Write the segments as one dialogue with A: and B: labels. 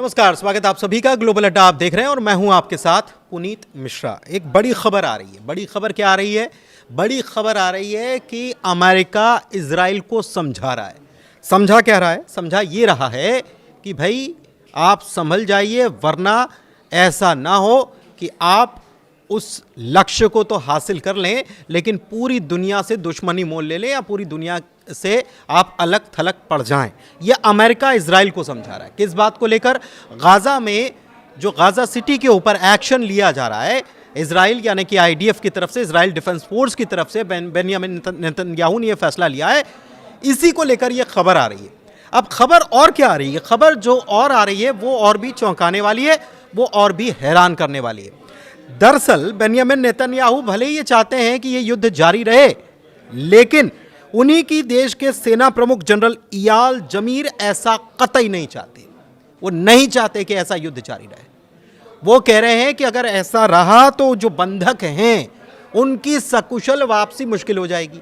A: नमस्कार, स्वागत आप सभी का ग्लोबल अड्डा आप देख रहे हैं और मैं हूं आपके साथ पुनीत मिश्रा। एक बड़ी खबर आ रही है। बड़ी खबर क्या आ रही है? बड़ी खबर आ रही है कि अमेरिका इजराइल को समझा रहा है। समझा क्या रहा है? समझा ये रहा है कि भाई आप संभल जाइए, वरना ऐसा ना हो कि आप उस लक्ष्य को तो हासिल कर लें लेकिन पूरी दुनिया से दुश्मनी मोल ले लें या पूरी दुनिया से आप अलग थलग पड़ जाएं। यह अमेरिका इजराइल को समझा रहा है। किस बात को लेकर? गाजा में जो गाजा सिटी के ऊपर एक्शन लिया जा रहा है इजराइल यानी कि आईडीएफ की तरफ से, इजराइल डिफेंस फोर्स की तरफ से बेंयामिन नेतन्याहू ने यह फैसला लिया है। इसी को लेकर यह खबर आ रही है। अब खबर और क्या आ रही है? खबर जो और आ रही है वो और भी चौंकाने वाली है, वो और भी हैरान करने वाली है। दरअसल बेंयामिन नेतन्याहू भले ही ये चाहते हैं कि ये युद्ध जारी रहे, लेकिन उन्हीं की देश के सेना प्रमुख जनरल इयाल जमीर ऐसा कतई नहीं चाहते। वो नहीं चाहते कि ऐसा युद्ध जारी रहे। वो कह रहे हैं कि अगर ऐसा रहा तो जो बंधक हैं उनकी सकुशल वापसी मुश्किल हो जाएगी।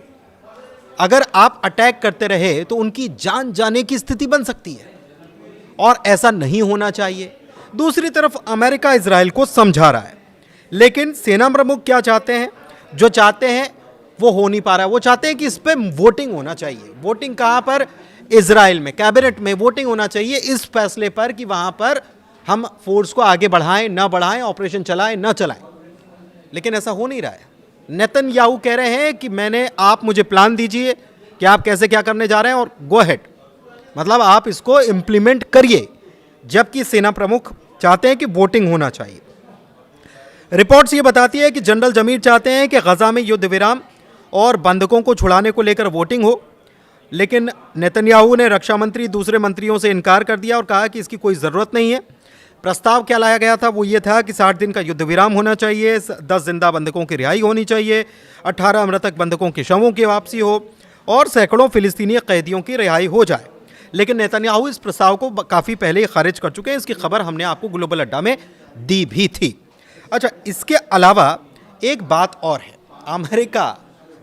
A: अगर आप अटैक करते रहे तो उनकी जान जाने की स्थिति बन सकती है और ऐसा नहीं होना चाहिए। दूसरी तरफ अमेरिका इजराइल को समझा रहा है, लेकिन सेना प्रमुख क्या चाहते हैं? जो चाहते हैं वो हो नहीं पा रहा है। वो चाहते हैं कि इस पे वोटिंग होना चाहिए। वोटिंग कहां पर? इजराइल में, कैबिनेट में वोटिंग होना चाहिए इस फैसले पर कि वहां पर हम फोर्स को आगे बढ़ाएं ना बढ़ाएं, ऑपरेशन चलाएं ना चलाएं। लेकिन ऐसा हो नहीं रहा है। नेतन्याहू कह रहे हैं कि आप मुझे प्लान दीजिए कि आप कैसे क्या करने जा रहे हैं और गो अहेड, मतलब आप इसको इंप्लीमेंट करिए, जबकि सेना प्रमुख चाहते हैं कि वोटिंग होना चाहिए। रिपोर्ट्स ये बताती है कि जनरल जमीर चाहते हैं कि गजा में युद्ध विराम और बंधकों को छुड़ाने को लेकर वोटिंग हो, लेकिन नेतन्याहू ने रक्षा मंत्री दूसरे मंत्रियों से इनकार कर दिया और कहा कि इसकी कोई ज़रूरत नहीं है। प्रस्ताव क्या लाया गया था? वो ये था कि 60 दिन का युद्ध विराम होना चाहिए, 10 जिंदा बंधकों की रिहाई होनी चाहिए, 18 मृतक बंधकों के शवों की वापसी हो और सैकड़ों फिलिस्तीनी कैदियों की रिहाई हो जाए। लेकिन नेतन्याहू इस प्रस्ताव को काफ़ी पहले ही खारिज कर चुके हैं। इसकी खबर हमने आपको ग्लोबल अड्डा में दी भी थी। अच्छा, इसके अलावा एक बात और है। अमेरिका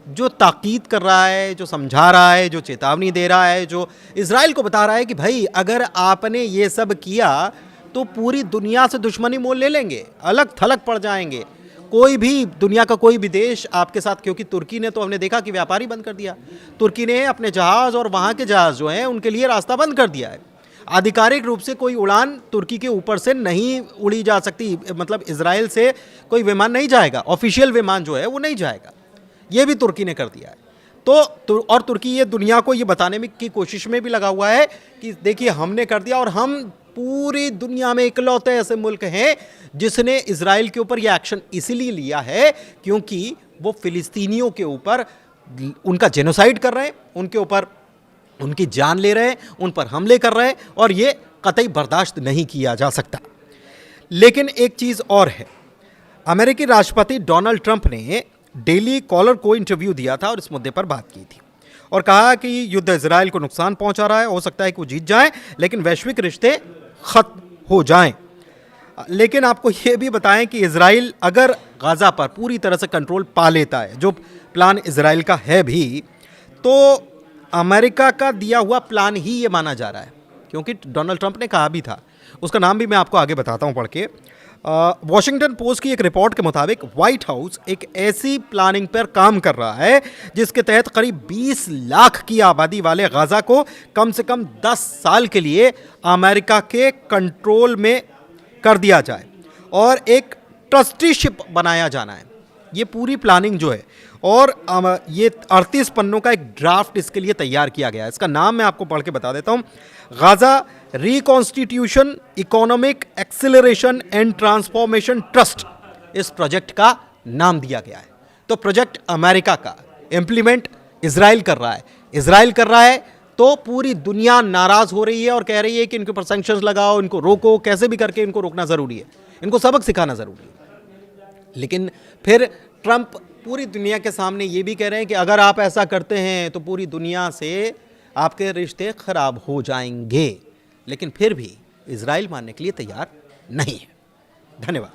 A: जो ताकीद कर रहा है, जो समझा रहा है, जो चेतावनी दे रहा है, जो इजराइल को बता रहा है कि भाई अगर आपने ये सब किया तो पूरी दुनिया से दुश्मनी मोल ले लेंगे, अलग थलग पड़ जाएंगे। कोई भी दुनिया का कोई भी देश आपके साथ, क्योंकि तुर्की ने तो हमने देखा कि व्यापार ही बंद कर दिया। तुर्की ने अपने जहाज़ और वहाँ के जहाज़ जो हैं उनके लिए रास्ता बंद कर दिया है। आधिकारिक रूप से कोई उड़ान तुर्की के ऊपर से नहीं उड़ी जा सकती, मतलब इजराइल से कोई विमान नहीं जाएगा, ऑफिशियल विमान जो है वो नहीं जाएगा। ये भी तुर्की ने कर दिया है। और तुर्की ये दुनिया को ये बताने में की कोशिश में भी लगा हुआ है कि देखिए हमने कर दिया और हम पूरी दुनिया में इकलौते ऐसे मुल्क हैं जिसने इजराइल के ऊपर ये एक्शन इसीलिए लिया है क्योंकि वो फिलिस्तीनियों के ऊपर उनका जेनोसाइड कर रहे हैं, उनके ऊपर उनकी जान ले रहे हैं, उन पर हमले कर रहे हैं और ये कतई बर्दाश्त नहीं किया जा सकता। लेकिन एक चीज़ और है। अमेरिकी राष्ट्रपति डोनाल्ड ट्रंप ने डेली कॉलर को इंटरव्यू दिया था और इस मुद्दे पर बात की थी और कहा कि युद्ध इजराइल को नुकसान पहुंचा रहा है। हो सकता है कि वो जीत जाएं, लेकिन वैश्विक रिश्ते खत्म हो जाएं। लेकिन आपको ये भी बताएं कि इजराइल अगर गाजा पर पूरी तरह से कंट्रोल पा लेता है, जो प्लान इजराइल का है भी, तो अमेरिका का दिया हुआ प्लान ही ये माना जा रहा है, क्योंकि डोनाल्ड ट्रंप ने कहा भी था। उसका नाम भी मैं आपको आगे बताता हूं पढ़ के। वॉशिंगटन पोस्ट की एक रिपोर्ट के मुताबिक व्हाइट हाउस एक ऐसी प्लानिंग पर काम कर रहा है जिसके तहत करीब 20 लाख की आबादी वाले गाजा को कम से कम 10 साल के लिए अमेरिका के कंट्रोल में कर दिया जाए और एक ट्रस्टीशिप बनाया जाना है। ये पूरी प्लानिंग जो है, और ये 38 पन्नों का एक ड्राफ्ट इसके लिए तैयार किया गया है। इसका नाम मैं आपको पढ़ के बता देता हूँ। Gaza reconstitution economic acceleration and transformation trust, इस प्रोजेक्ट का नाम दिया गया है। तो प्रोजेक्ट अमेरिका का इंप्लीमेंट इजराइल कर रहा है। इजराइल कर रहा है तो पूरी दुनिया नाराज हो रही है और कह रही है कि इनके ऊपर सैंक्शंस लगाओ, इनको रोको, कैसे भी करके इनको रोकना ज़रूरी है, इनको सबक सिखाना ज़रूरी है। लेकिन फिर ट्रंप पूरी दुनिया के सामने ये भी कह रहे हैं कि अगर आप ऐसा करते हैं तो पूरी दुनिया से आपके रिश्ते खराब हो जाएंगे। लेकिन फिर भी इजराइल मानने के लिए तैयार नहीं है। धन्यवाद।